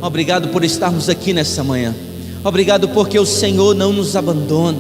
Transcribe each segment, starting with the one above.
Obrigado por estarmos aqui nessa manhã. Obrigado porque o Senhor não nos abandona.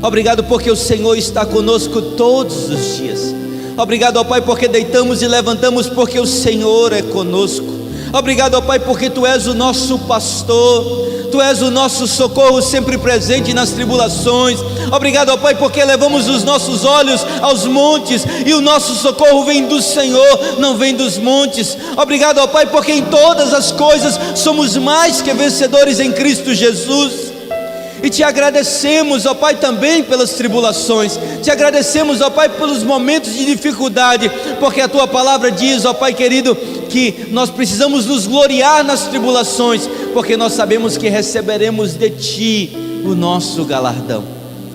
Obrigado porque o Senhor está conosco todos os dias. Obrigado, ó Pai, porque deitamos e levantamos porque o Senhor é conosco. Obrigado, ó Pai, porque Tu és o nosso pastor. Tu és o nosso socorro sempre presente nas tribulações. Obrigado, ó Pai, porque levamos os nossos olhos aos montes e o nosso socorro vem do Senhor, não vem dos montes. Obrigado, ó Pai, porque em todas as coisas somos mais que vencedores em Cristo Jesus. E Te agradecemos, ó Pai, também pelas tribulações. Te agradecemos, ó Pai, pelos momentos de dificuldade, porque a Tua palavra diz, ó Pai querido, que nós precisamos nos gloriar nas tribulações, porque nós sabemos que receberemos de Ti o nosso galardão.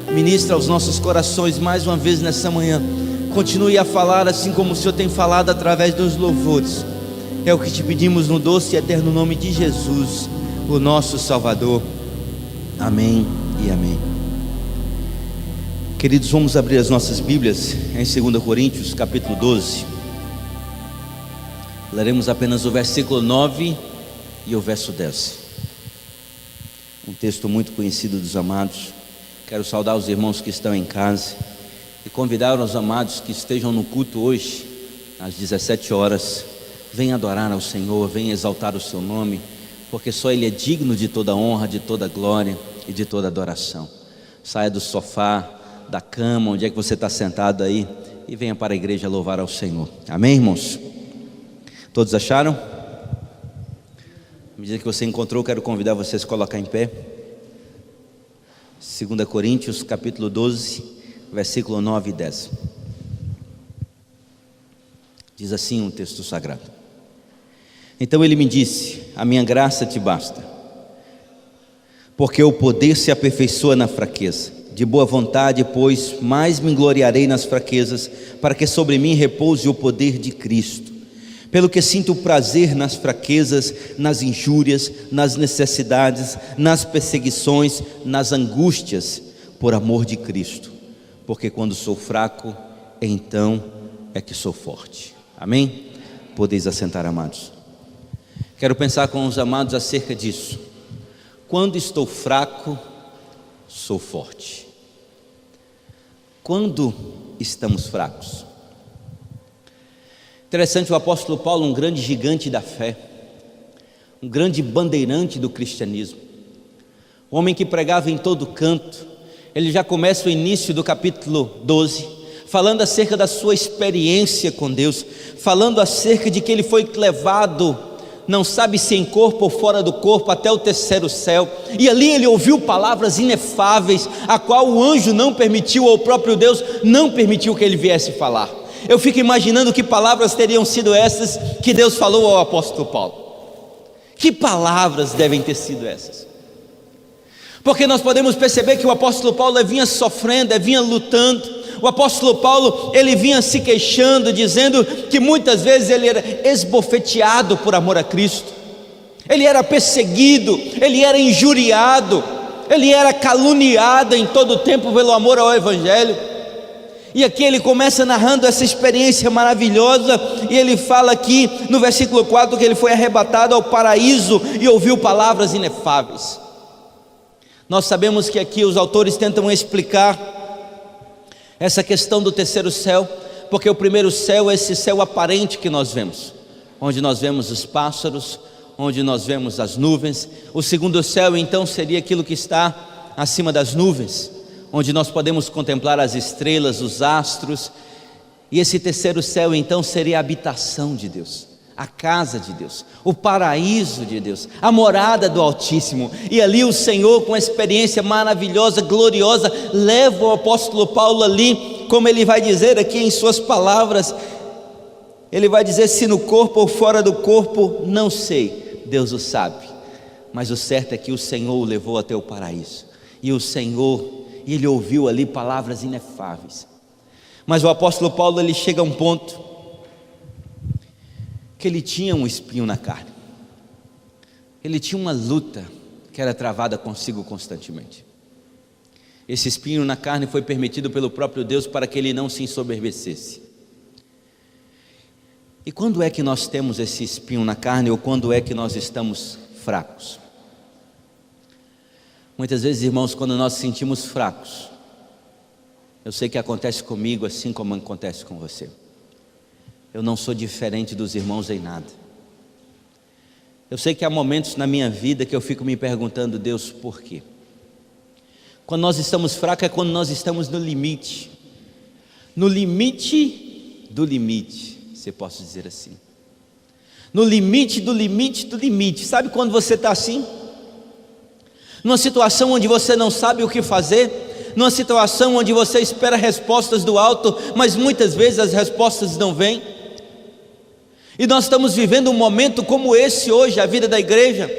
Ministra aos nossos corações mais uma vez nessa manhã. Continue a falar assim como o Senhor tem falado através dos louvores. É o que Te pedimos no doce e eterno nome de Jesus, o nosso Salvador. Amém e amém. Queridos, vamos abrir as nossas Bíblias em 2 Coríntios capítulo 12. Leremos apenas o versículo 9 e o verso 10. Um texto muito conhecido dos amados. Quero saudar os irmãos que estão em casa e convidar os amados que estejam no culto hoje, às 17 horas. Venha adorar ao Senhor, venha exaltar o seu nome, porque só Ele é digno de toda honra, de toda glória e de toda adoração. Saia do sofá, da cama, onde é que você está sentado aí, e venha para a igreja louvar ao Senhor. Amém, irmãos? Todos acharam? À medida que você encontrou, quero convidar você a se colocar em pé. 2 Coríntios capítulo 12, versículo 9 e 10. Diz assim um texto sagrado: Então ele me disse: a minha graça te basta, porque o poder se aperfeiçoa na fraqueza. De boa vontade, pois, mais me gloriarei nas fraquezas, para que sobre mim repouse o poder de Cristo. Pelo que sinto prazer nas fraquezas, nas injúrias, nas necessidades, nas perseguições, nas angústias, por amor de Cristo. Porque quando sou fraco, então é que sou forte. Amém? Podeis assentar, amados. Quero pensar com os amados acerca disso. Quando estou fraco, sou forte. Quando estamos fracos? Interessante, o apóstolo Paulo, um grande gigante da fé, um grande bandeirante do cristianismo, um homem que pregava em todo canto. Ele já começa o início do capítulo 12, falando acerca da sua experiência com Deus, falando acerca de que ele foi levado, não sabe se em corpo ou fora do corpo, até o terceiro céu, e ali ele ouviu palavras inefáveis, a qual o anjo não permitiu, ou o próprio Deus não permitiu que ele viesse falar. Eu fico imaginando que palavras teriam sido essas que Deus falou ao apóstolo Paulo. Que palavras devem ter sido essas? Porque nós podemos perceber que o apóstolo Paulo vinha sofrendo, vinha lutando. O apóstolo Paulo, ele vinha se queixando, dizendo que muitas vezes ele era esbofeteado por amor a Cristo. Ele era perseguido, ele era injuriado, ele era caluniado em todo o tempo pelo amor ao Evangelho. E aqui ele começa narrando essa experiência maravilhosa, e ele fala aqui no versículo 4 que ele foi arrebatado ao paraíso e ouviu palavras inefáveis. Nós sabemos que aqui os autores tentam explicar essa questão do terceiro céu, porque o primeiro céu é esse céu aparente que nós vemos, onde nós vemos os pássaros, onde nós vemos as nuvens. O segundo céu então seria aquilo que está acima das nuvens, onde nós podemos contemplar as estrelas, os astros. E esse terceiro céu então seria a habitação de Deus, a casa de Deus, o paraíso de Deus, a morada do Altíssimo. E ali o Senhor, com a experiência maravilhosa, gloriosa, leva o apóstolo Paulo ali, como ele vai dizer aqui em suas palavras, ele vai dizer: se no corpo ou fora do corpo, não sei, Deus o sabe, mas o certo é que o Senhor o levou até o paraíso, e o Senhor, e ele ouviu ali palavras inefáveis. Mas o apóstolo Paulo, ele chega a um ponto que ele tinha um espinho na carne, ele tinha uma luta que era travada consigo constantemente. Esse espinho na carne foi permitido pelo próprio Deus para que ele não se ensoberbecesse. E quando é que nós temos esse espinho na carne, ou quando é que nós estamos fracos. Muitas vezes, irmãos, quando nós nos sentimos fracos, eu sei que acontece comigo assim como acontece com você. Eu não sou diferente dos irmãos em nada. Eu sei que há momentos na minha vida que eu fico me perguntando, Deus, por quê? Quando nós estamos fracos é quando nós estamos no limite. No limite do limite, se eu posso dizer assim. No limite do limite do limite. Sabe quando você está assim? Numa situação onde você não sabe o que fazer, numa situação onde você espera respostas do alto, mas muitas vezes as respostas não vêm. E nós estamos vivendo um momento como esse hoje, a vida da igreja,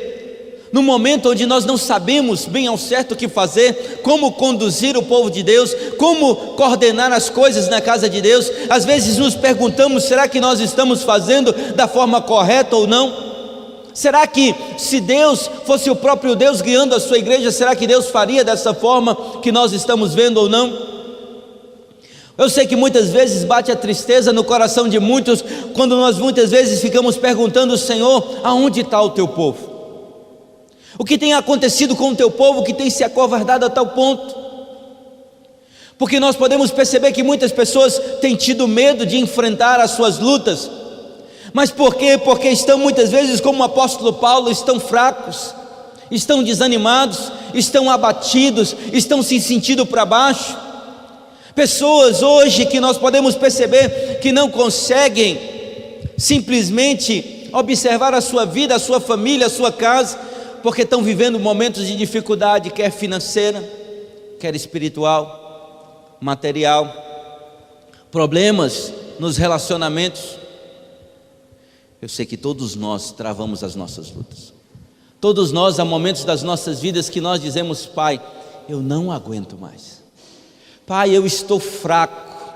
num momento onde nós não sabemos bem ao certo o que fazer, como conduzir o povo de Deus, como coordenar as coisas na casa de Deus. Às vezes nos perguntamos, será que nós estamos fazendo da forma correta ou não? Será que se Deus fosse o próprio Deus guiando a sua igreja, será que Deus faria dessa forma que nós estamos vendo ou não? Eu sei que muitas vezes bate a tristeza no coração de muitos, quando nós muitas vezes ficamos perguntando, Senhor, aonde está o teu povo? O que tem acontecido com o teu povo que tem se acovardado a tal ponto? Porque nós podemos perceber que muitas pessoas têm tido medo de enfrentar as suas lutas. Mas por quê? Porque estão muitas vezes, como o apóstolo Paulo, estão fracos, estão desanimados, estão abatidos, estão se sentindo para baixo. Pessoas hoje que nós podemos perceber que não conseguem simplesmente observar a sua vida, a sua família, a sua casa, porque estão vivendo momentos de dificuldade, quer financeira, quer espiritual, material, problemas nos relacionamentos. Eu sei que todos nós travamos as nossas lutas. Todos nós, há momentos das nossas vidas que nós dizemos, Pai, eu não aguento mais. Pai, eu estou fraco.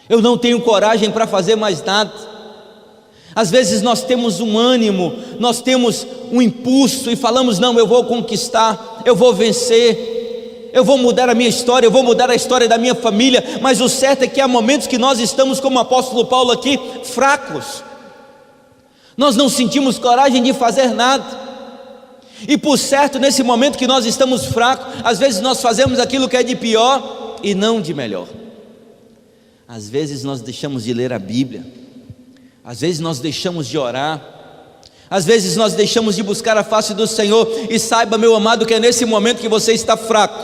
Eu não tenho coragem para fazer mais nada. Às vezes nós temos um ânimo, nós temos um impulso e falamos, não, eu vou conquistar, eu vou vencer, eu vou mudar a minha história, eu vou mudar a história da minha família. Mas o certo é que há momentos que nós estamos, como o apóstolo Paulo aqui, fracos. Nós não sentimos coragem de fazer nada. E por certo, nesse momento que nós estamos fracos, às vezes nós fazemos aquilo que é de pior e não de melhor. Às vezes nós deixamos de ler a Bíblia, às vezes nós deixamos de orar, às vezes nós deixamos de buscar a face do Senhor. E saiba, meu amado, que é nesse momento que você está fraco,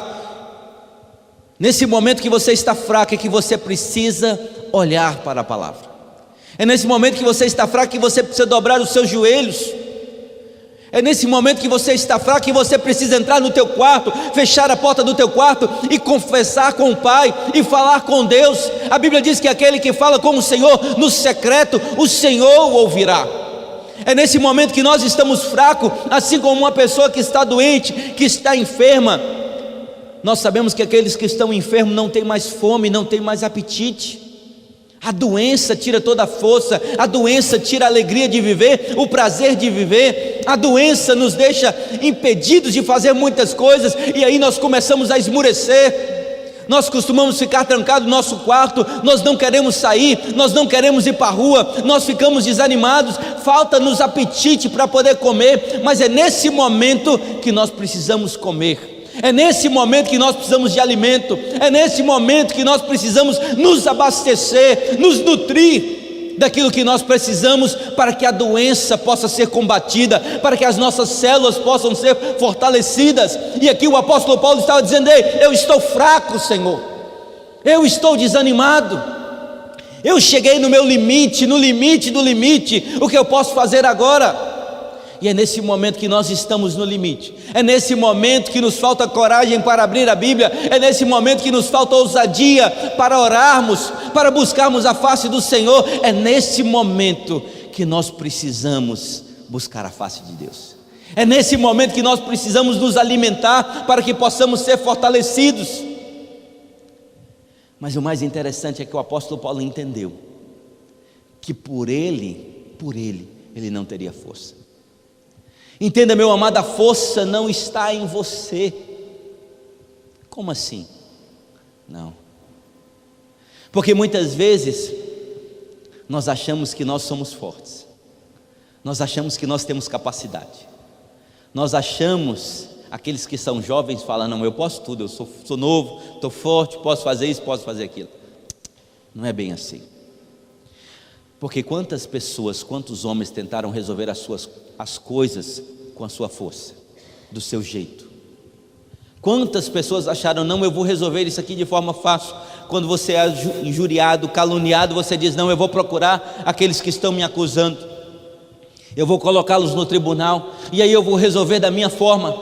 nesse momento que você está fraco, é que você precisa olhar para a palavra. É nesse momento que você está fraco que você precisa dobrar os seus joelhos. É nesse momento que você está fraco que você precisa entrar no teu quarto, fechar a porta do teu quarto e confessar com o Pai e falar com Deus. A Bíblia diz que aquele que fala com o Senhor no secreto, o Senhor o ouvirá. É nesse momento que nós estamos fracos, assim como uma pessoa que está doente, que está enferma. Nós sabemos que aqueles que estão enfermos não têm mais fome, não têm mais apetite. A doença tira toda a força, a doença tira a alegria de viver, o prazer de viver. A doença nos deixa impedidos de fazer muitas coisas, e aí nós começamos a esmurecer. Nós costumamos ficar trancados no nosso quarto, nós não queremos sair, nós não queremos ir para a rua, nós ficamos desanimados, falta-nos apetite para poder comer. Mas é nesse momento que nós precisamos comer. É nesse momento que nós precisamos de alimento, é nesse momento que nós precisamos nos abastecer, nos nutrir daquilo que nós precisamos para que a doença possa ser combatida, para que as nossas células possam ser fortalecidas. E aqui o apóstolo Paulo estava dizendo, ei, eu estou fraco, Senhor, eu estou desanimado, eu cheguei no meu limite, no limite do limite, o que eu posso fazer agora? E é nesse momento que nós estamos no limite, é nesse momento que nos falta coragem para abrir a Bíblia, é nesse momento que nos falta ousadia para orarmos, para buscarmos a face do Senhor. É nesse momento que nós precisamos buscar a face de Deus. É nesse momento que nós precisamos nos alimentar para que possamos ser fortalecidos. Mas o mais interessante é que o apóstolo Paulo entendeu que por ele não teria força. Entenda, meu amado, a força não está em você. Como assim? Não. Porque muitas vezes nós achamos que nós somos fortes, nós achamos que nós temos capacidade, Nós achamos, aqueles que são jovens falam, não, eu posso tudo, eu sou novo, estou forte, posso fazer isso, posso fazer aquilo. Não é bem assim. Porque quantas pessoas, quantos homens tentaram resolver as coisas com a sua força, do seu jeito? Quantas pessoas acharam, não, eu vou resolver isso aqui de forma fácil. Quando você é injuriado, caluniado, você diz, não, eu vou procurar aqueles que estão me acusando, eu vou colocá-los no tribunal, e aí eu vou resolver da minha forma.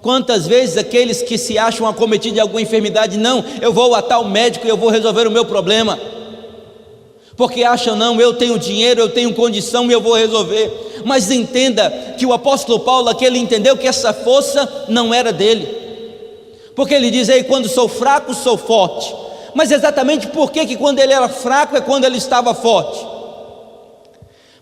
Quantas vezes aqueles que se acham acometidos de alguma enfermidade, não, eu vou a tal médico e eu vou resolver o meu problema, porque acham, não, eu tenho dinheiro, eu tenho condição e eu vou resolver. Mas entenda que o apóstolo Paulo aqui, ele entendeu que essa força não era dele, porque ele diz aí, quando sou fraco, sou forte. Mas exatamente por que quando ele era fraco é quando ele estava forte?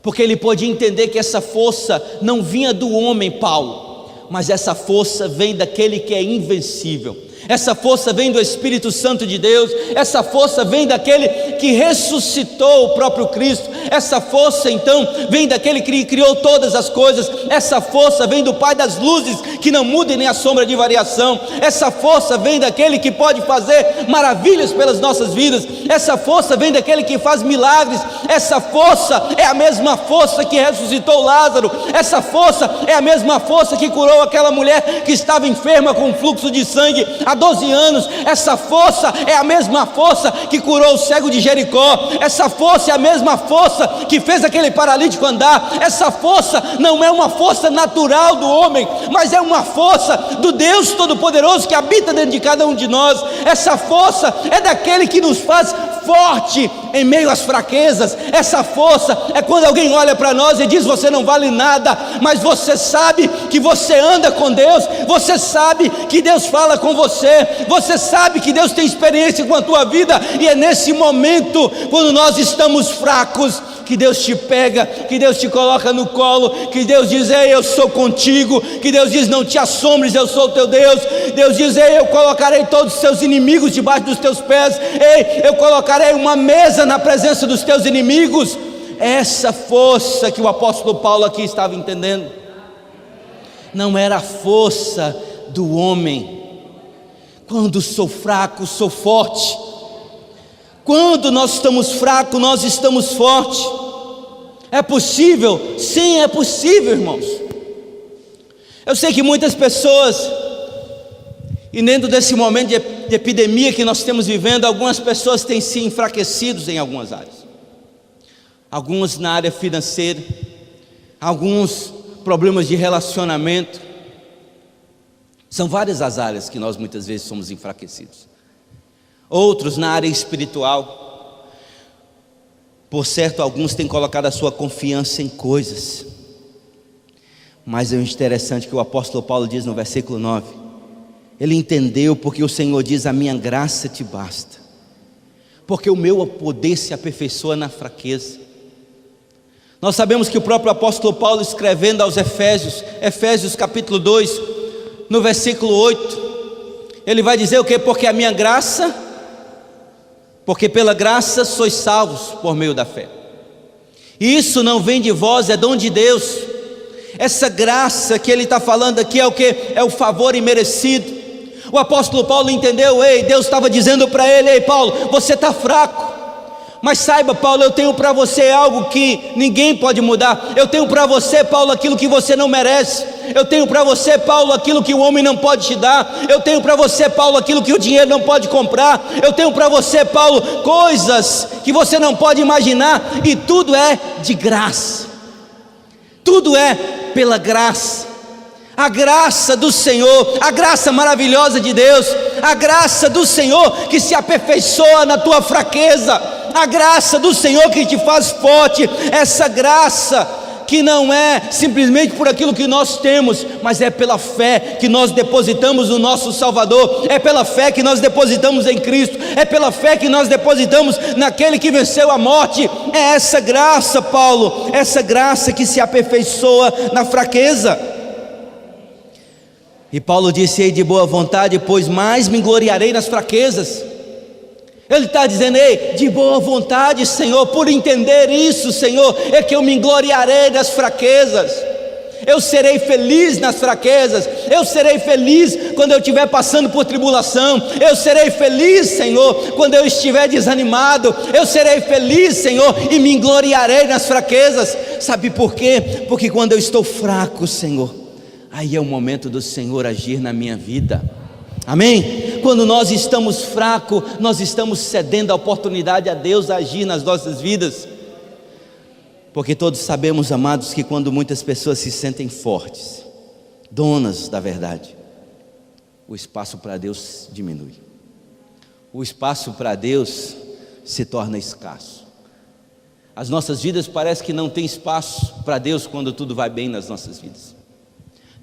Porque ele podia entender que essa força não vinha do homem Paulo, mas essa força vem daquele que é invencível. Essa força vem do Espírito Santo de Deus, essa força vem daquele que ressuscitou o próprio Cristo, essa força então vem daquele que criou todas as coisas, essa força vem do Pai das luzes, que não muda nem a sombra de variação, essa força vem daquele que pode fazer maravilhas pelas nossas vidas, essa força vem daquele que faz milagres, essa força é a mesma força que ressuscitou Lázaro, essa força é a mesma força que curou aquela mulher que estava enferma com fluxo de sangue há 12 anos, essa força é a mesma força que curou o cego de Jericó, essa força é a mesma força que fez aquele paralítico andar, essa força não é uma força natural do homem, mas é uma força do Deus Todo-Poderoso que habita dentro de cada um de nós, essa força é daquele que nos faz forte em meio às fraquezas, essa força é quando alguém olha para nós e diz, você não vale nada, mas você sabe que você anda com Deus, você sabe que Deus fala com você, você sabe que Deus tem experiência com a tua vida, e é nesse momento, quando nós estamos fracos, que Deus te pega, que Deus te coloca no colo, que Deus diz, ei, eu sou contigo, que Deus diz, não te assombres, eu sou o teu Deus, Deus diz, ei, eu colocarei todos os seus inimigos debaixo dos teus pés, ei, eu colocarei uma mesa na presença dos teus inimigos. Essa força que o apóstolo Paulo aqui estava entendendo, não era a força do homem. Quando sou fraco, sou forte. Quando nós estamos fracos, nós estamos fortes. É possível? Sim, é possível, irmãos. Eu sei que muitas pessoas, e dentro desse momento de epidemia que nós estamos vivendo, algumas pessoas têm se enfraquecido em algumas áreas. Algumas na área financeira, alguns problemas de relacionamento. São várias as áreas que nós muitas vezes somos enfraquecidos. Outros na área espiritual. Por certo, alguns têm colocado a sua confiança em coisas. Mas é interessante que o apóstolo Paulo diz no versículo 9. Ele entendeu, porque o Senhor diz, a minha graça te basta. Porque o meu poder se aperfeiçoa na fraqueza. Nós sabemos que o próprio apóstolo Paulo, escrevendo aos Efésios capítulo 2, no versículo 8, ele vai dizer o quê? Porque pela graça sois salvos por meio da fé. Isso não vem de vós, é dom de Deus. Essa graça que ele está falando aqui é o que? É o favor imerecido. O apóstolo Paulo entendeu, ei, Deus estava dizendo para ele, ei Paulo, você está fraco, mas saiba Paulo, eu tenho para você algo que ninguém pode mudar. Eu tenho para você, Paulo, aquilo que você não merece. Eu tenho para você, Paulo, aquilo que o homem não pode te dar. Eu tenho para você, Paulo, aquilo que o dinheiro não pode comprar. Eu tenho para você, Paulo, coisas que você não pode imaginar, e tudo é de graça, tudo é pela graça. A graça do Senhor, a graça maravilhosa de Deus, a graça do Senhor que se aperfeiçoa na tua fraqueza, a graça do Senhor que te faz forte, essa graça que não é simplesmente por aquilo que nós temos, mas é pela fé que nós depositamos no nosso Salvador, é pela fé que nós depositamos em Cristo, é pela fé que nós depositamos naquele que venceu a morte. É essa graça, Paulo, essa graça que se aperfeiçoa na fraqueza. E Paulo disse, ei, de boa vontade, pois mais me gloriarei nas fraquezas. Ele está dizendo, ei, de boa vontade, Senhor, por entender isso, Senhor, é que eu me gloriarei das fraquezas. Eu serei feliz nas fraquezas, eu serei feliz quando eu estiver passando por tribulação, eu serei feliz, Senhor, quando eu estiver desanimado, eu serei feliz, Senhor, e me gloriarei nas fraquezas. Sabe por quê? Porque quando eu estou fraco, Senhor, aí é o momento do Senhor agir na minha vida. Amém? Quando nós estamos fracos, nós estamos cedendo a oportunidade a Deus agir nas nossas vidas. Porque todos sabemos, amados, que quando muitas pessoas se sentem fortes, donas da verdade, o espaço para Deus diminui. O espaço para Deus se torna escasso. As nossas vidas parece que não tem espaço para Deus quando tudo vai bem nas nossas vidas.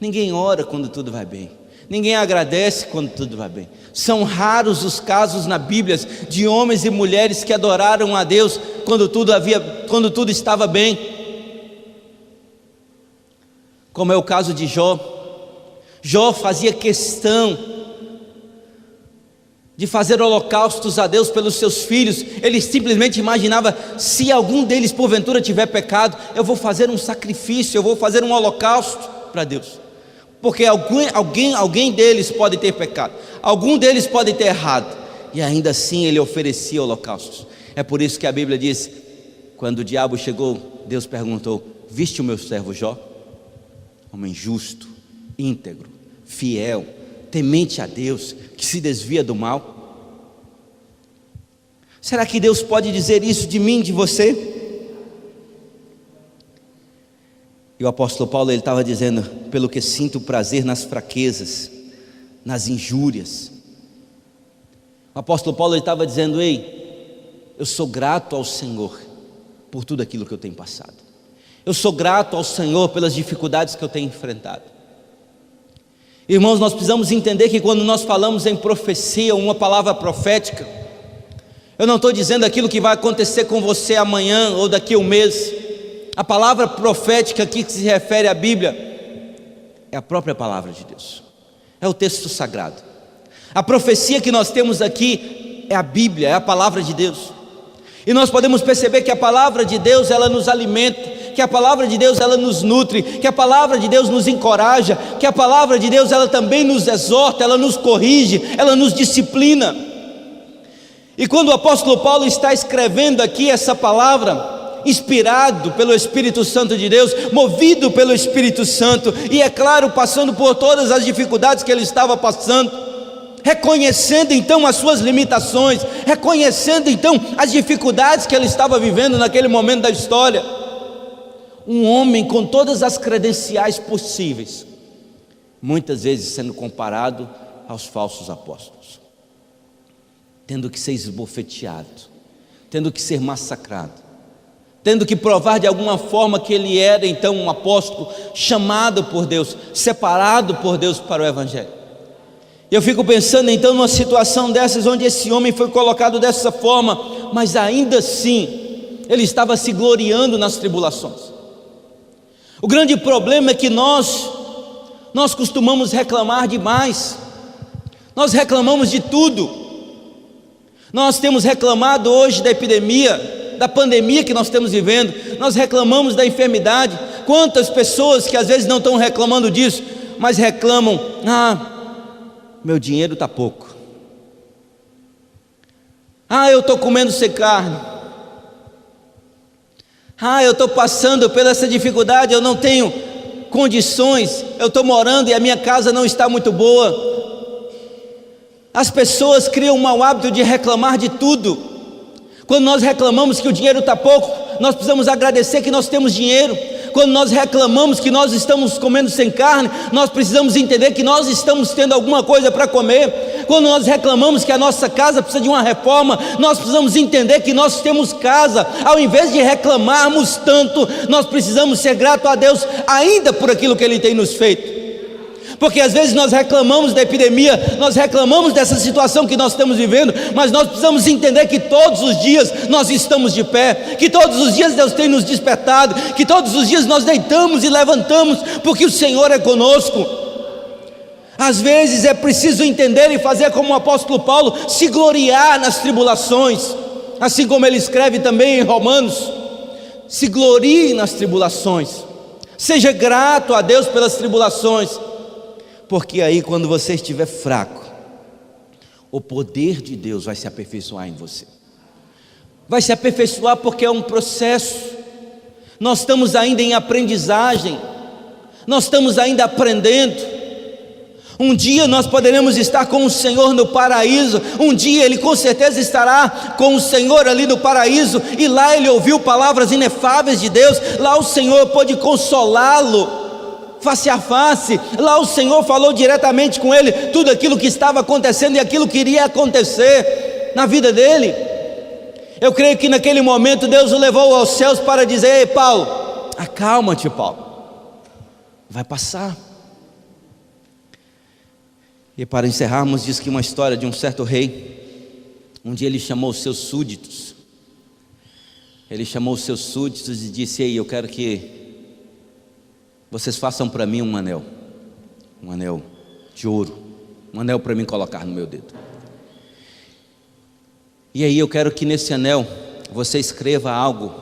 Ninguém ora quando tudo vai bem. Ninguém agradece quando tudo vai bem. São raros os casos na Bíblia de homens e mulheres que adoraram a Deus quando tudo estava bem. Como é o caso de Jó. Jó fazia questão de fazer holocaustos a Deus pelos seus filhos. Ele simplesmente imaginava: se algum deles porventura tiver pecado, eu vou fazer um sacrifício, eu vou fazer um holocausto para Deus. Porque alguém deles pode ter pecado, algum deles pode ter errado, e ainda assim ele oferecia holocaustos. É por isso que a Bíblia diz: quando o diabo chegou, Deus perguntou: viste o meu servo Jó? Homem justo, íntegro, fiel, temente a Deus, que se desvia do mal. Será que Deus pode dizer isso de mim, de você? E o apóstolo Paulo, ele estava dizendo: pelo que sinto prazer nas fraquezas, nas injúrias. O apóstolo Paulo, ele estava dizendo: ei, eu sou grato ao Senhor por tudo aquilo que eu tenho passado. Eu sou grato ao Senhor pelas dificuldades que eu tenho enfrentado. Irmãos, nós precisamos entender que quando nós falamos em profecia, uma palavra profética, eu não estou dizendo aquilo que vai acontecer com você amanhã ou daqui a um mês. A palavra profética aqui que se refere à Bíblia é a própria palavra de Deus, é o texto sagrado. A profecia que nós temos aqui é a Bíblia, é a palavra de Deus. E nós podemos perceber que a palavra de Deus, ela nos alimenta, que a palavra de Deus, ela nos nutre, que a palavra de Deus nos encoraja, que a palavra de Deus, ela também nos exorta, ela nos corrige, ela nos disciplina. E quando o apóstolo Paulo está escrevendo aqui essa palavra, inspirado pelo Espírito Santo de Deus, movido pelo Espírito Santo, e é claro, passando por todas as dificuldades que ele estava passando, reconhecendo então as suas limitações, reconhecendo então as dificuldades que ele estava vivendo naquele momento da história. Um homem com todas as credenciais possíveis, muitas vezes sendo comparado aos falsos apóstolos, tendo que ser esbofeteado, tendo que ser massacrado, tendo que provar de alguma forma que ele era então um apóstolo chamado por Deus, separado por Deus para o Evangelho. Eu fico pensando então numa situação dessas, onde esse homem foi colocado dessa forma, mas ainda assim ele estava se gloriando nas tribulações. O grande problema é que nós costumamos reclamar demais, nós reclamamos de tudo. Nós temos reclamado hoje da epidemia, da pandemia que nós estamos vivendo, nós reclamamos da enfermidade. Quantas pessoas que às vezes não estão reclamando disso, mas reclamam: meu dinheiro está pouco, eu estou comendo sem carne, eu estou passando por essa dificuldade, eu não tenho condições, eu estou morando e a minha casa não está muito boa. As pessoas criam um mau hábito de reclamar de tudo. Quando nós reclamamos que o dinheiro está pouco, nós precisamos agradecer que nós temos dinheiro. Quando nós reclamamos que nós estamos comendo sem carne, nós precisamos entender que nós estamos tendo alguma coisa para comer. Quando nós reclamamos que a nossa casa precisa de uma reforma, nós precisamos entender que nós temos casa. Ao invés de reclamarmos tanto, nós precisamos ser gratos a Deus ainda por aquilo que Ele tem nos feito. Porque às vezes nós reclamamos da epidemia, nós reclamamos dessa situação que nós estamos vivendo, mas nós precisamos entender que todos os dias nós estamos de pé, que todos os dias Deus tem nos despertado, que todos os dias nós deitamos e levantamos, porque o Senhor é conosco. Às vezes é preciso entender e fazer como o apóstolo Paulo, se gloriar nas tribulações, assim como ele escreve também em Romanos: se glorie nas tribulações. Seja grato a Deus pelas tribulações, porque aí quando você estiver fraco, o poder de Deus vai se aperfeiçoar em você. Vai se aperfeiçoar porque é um processo. Nós estamos ainda em aprendizagem, nós estamos ainda aprendendo. Um dia nós poderemos estar com o Senhor no paraíso, um dia Ele com certeza estará com o Senhor ali no paraíso, e lá Ele ouviu palavras inefáveis de Deus, lá o Senhor pôde consolá-lo face a face, lá o Senhor falou diretamente com ele tudo aquilo que estava acontecendo e aquilo que iria acontecer na vida dele. Eu creio que naquele momento Deus o levou aos céus para dizer: ei Paulo, acalma-te Paulo, vai passar. E para encerrarmos, diz que uma história de um certo rei, um dia ele chamou os seus súditos, e disse: ei, eu quero que vocês façam para mim um anel de ouro, um anel para mim colocar no meu dedo. E aí eu quero que nesse anel você escreva algo,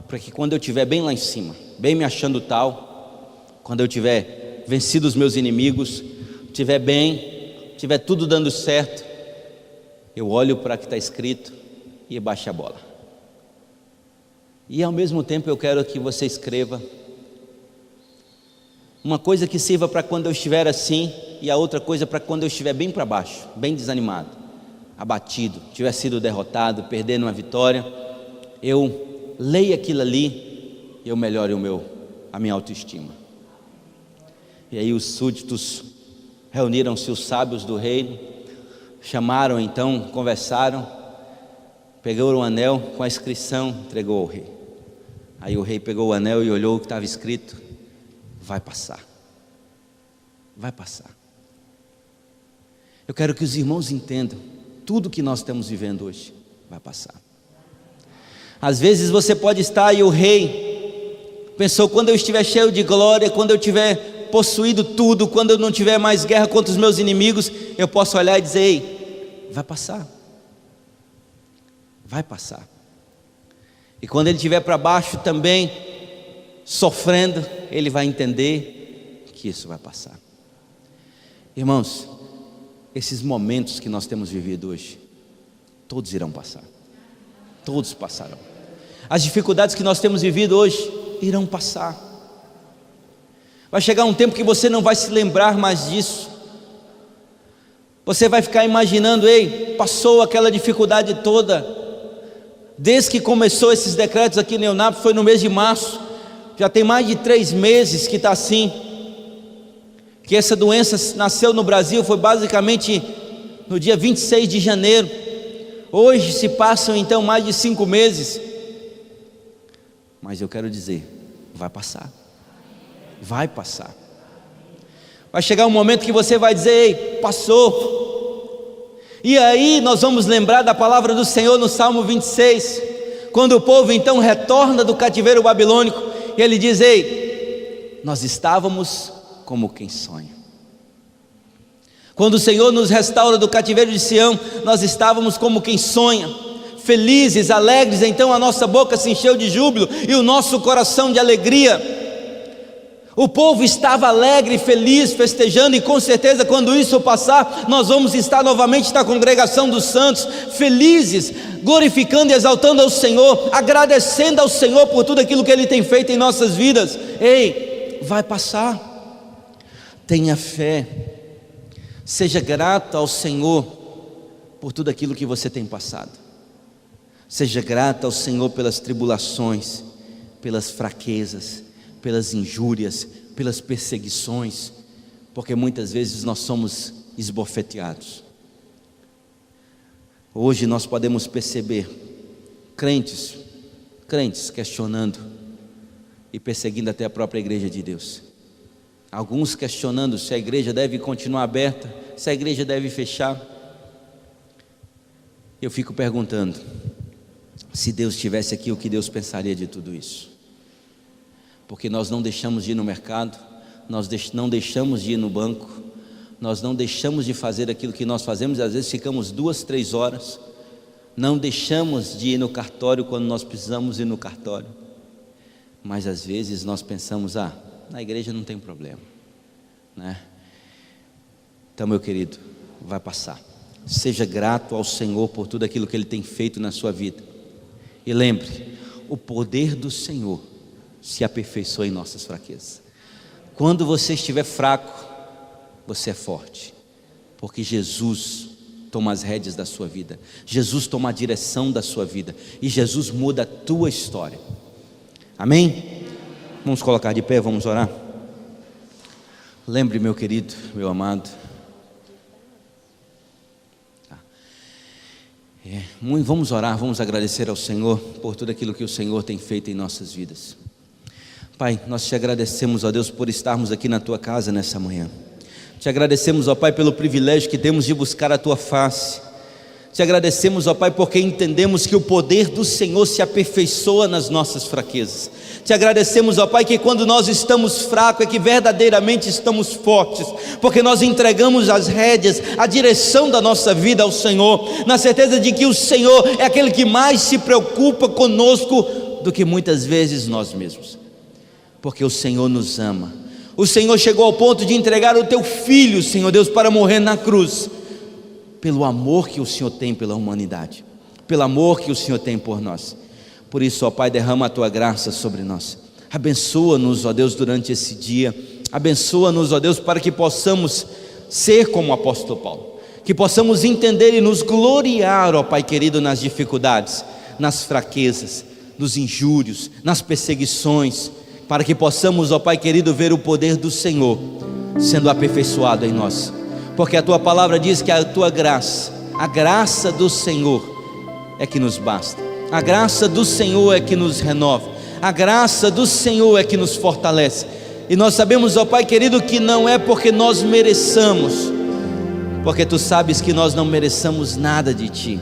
para que quando eu estiver bem lá em cima, bem me achando tal, quando eu tiver vencido os meus inimigos, estiver bem, estiver tudo dando certo, eu olho para o que está escrito e baixo a bola. E ao mesmo tempo eu quero que você escreva uma coisa que sirva para quando eu estiver assim, e a outra coisa para quando eu estiver bem para baixo, bem desanimado, abatido, tiver sido derrotado, perdendo uma vitória, eu leio aquilo ali e eu melhore a minha autoestima. E aí os súditos reuniram-se, os sábios do reino, chamaram então, conversaram, pegaram o anel com a inscrição, entregou ao rei. Aí o rei pegou o anel e olhou o que estava escrito: vai passar, vai passar. Eu quero que os irmãos entendam, tudo que nós estamos vivendo hoje vai passar. Às vezes você pode estar, e o rei pensou: quando eu estiver cheio de glória, quando eu tiver possuído tudo, quando eu não tiver mais guerra contra os meus inimigos, eu posso olhar e dizer: ei, vai passar, vai passar. E quando ele estiver para baixo também, sofrendo, ele vai entender que isso vai passar. Irmãos, esses momentos que nós temos vivido hoje, todos irão passar, todos passarão. As dificuldades que nós temos vivido hoje irão passar. Vai chegar um tempo que você não vai se lembrar mais disso. Você vai ficar imaginando: ei, passou aquela dificuldade toda. Desde que começou esses decretos aqui em Eunápolis, foi no mês de março, já tem mais de 3 meses que está assim, que essa doença nasceu no Brasil, foi basicamente no dia 26 de janeiro, hoje se passam então mais de 5 meses, mas eu quero dizer, vai passar, vai passar. Vai chegar um momento que você vai dizer: ei, passou. E aí nós vamos lembrar da palavra do Senhor no Salmo 26, quando o povo então retorna do cativeiro babilônico, e ele diz: ei, nós estávamos como quem sonha. Quando o Senhor nos restaura do cativeiro de Sião, nós estávamos como quem sonha, felizes, alegres. Então a nossa boca se encheu de júbilo e o nosso coração de alegria. O povo estava alegre, feliz, festejando, e com certeza quando isso passar, nós vamos estar novamente na congregação dos santos, felizes, glorificando e exaltando ao Senhor, agradecendo ao Senhor por tudo aquilo que Ele tem feito em nossas vidas. Ei, vai passar. Tenha fé, seja grato ao Senhor por tudo aquilo que você tem passado. Seja grato ao Senhor pelas tribulações, pelas fraquezas, pelas injúrias, pelas perseguições, porque muitas vezes nós somos esbofeteados. Hoje nós podemos perceber crentes questionando e perseguindo até a própria igreja de Deus. Alguns questionando se a igreja deve continuar aberta, se a igreja deve fechar. Eu fico perguntando, se Deus estivesse aqui, o que Deus pensaria de tudo isso? Porque nós não deixamos de ir no mercado, nós não deixamos de ir no banco, nós não deixamos de fazer aquilo que nós fazemos, e às vezes ficamos 2, 3 horas, não deixamos de ir no cartório quando nós precisamos ir no cartório, Mas às vezes nós pensamos, na igreja não tem problema, né? Então, meu querido, vai passar. Seja grato ao Senhor por tudo aquilo que Ele tem feito na sua vida. E lembre, o poder do Senhor se aperfeiçoa em nossas fraquezas. Quando você estiver fraco, você é forte, porque Jesus toma as rédeas da sua vida, Jesus toma a direção da sua vida, e Jesus muda a tua história. Amém? Vamos colocar de pé, vamos orar. Lembre, meu querido, meu amado, vamos orar, vamos agradecer ao Senhor por tudo aquilo que o Senhor tem feito em nossas vidas. Pai, nós te agradecemos, ó Deus, por estarmos aqui na tua casa nessa manhã. Te agradecemos, ó Pai, pelo privilégio que temos de buscar a tua face. Te agradecemos, ó Pai, porque entendemos que o poder do Senhor se aperfeiçoa nas nossas fraquezas. Te agradecemos, ó Pai, que quando nós estamos fracos é que verdadeiramente estamos fortes, porque nós entregamos as rédeas, a direção da nossa vida ao Senhor, na certeza de que o Senhor é aquele que mais se preocupa conosco do que muitas vezes nós mesmos, porque o Senhor nos ama. O Senhor chegou ao ponto de entregar o teu Filho, Senhor Deus, para morrer na cruz, pelo amor que o Senhor tem pela humanidade, pelo amor que o Senhor tem por nós. Por isso, ó Pai, derrama a tua graça sobre nós. Abençoa-nos, ó Deus, durante esse dia. Abençoa-nos, ó Deus, para que possamos ser como o apóstolo Paulo, que possamos entender e nos gloriar, ó Pai querido, nas dificuldades, nas fraquezas, nos injúrios, nas perseguições, para que possamos, ó Pai querido, ver o poder do Senhor sendo aperfeiçoado em nós, porque a tua palavra diz que a tua graça, a graça do Senhor é que nos basta, a graça do Senhor é que nos renova, a graça do Senhor é que nos fortalece. E nós sabemos, ó Pai querido, que não é porque nós mereçamos, porque tu sabes que nós não mereçamos nada de ti,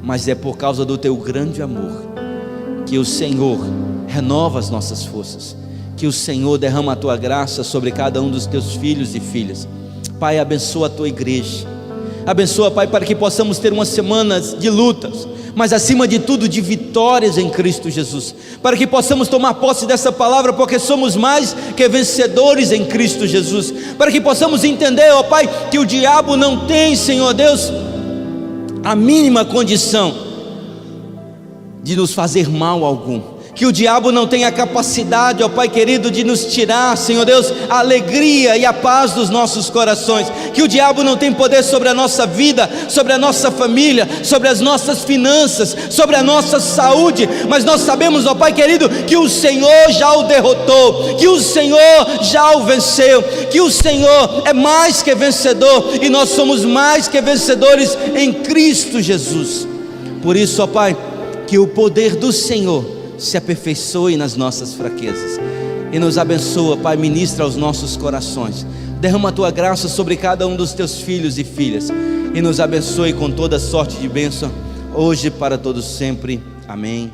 mas é por causa do teu grande amor que o Senhor renova as nossas forças, que o Senhor derrama a tua graça sobre cada um dos teus filhos e filhas. Pai, abençoa a tua igreja, abençoa, Pai, para que possamos ter umas semanas de lutas, mas acima de tudo de vitórias em Cristo Jesus, para que possamos tomar posse dessa palavra, porque somos mais que vencedores em Cristo Jesus, para que possamos entender, ó Pai, que o diabo não tem, Senhor Deus, a mínima condição de nos fazer mal algum, que o diabo não tem a capacidade, ó Pai querido, de nos tirar, Senhor Deus, a alegria e a paz dos nossos corações, que o diabo não tem poder sobre a nossa vida, sobre a nossa família, sobre as nossas finanças, sobre a nossa saúde, mas nós sabemos, ó Pai querido, que o Senhor já o derrotou, que o Senhor já o venceu, que o Senhor é mais que vencedor, e nós somos mais que vencedores em Cristo Jesus. Por isso, ó Pai, que o poder do Senhor se aperfeiçoe nas nossas fraquezas, e nos abençoa, Pai, ministra aos nossos corações, derrama a tua graça sobre cada um dos teus filhos e filhas, e nos abençoe com toda sorte de bênção, hoje e para todos sempre, amém.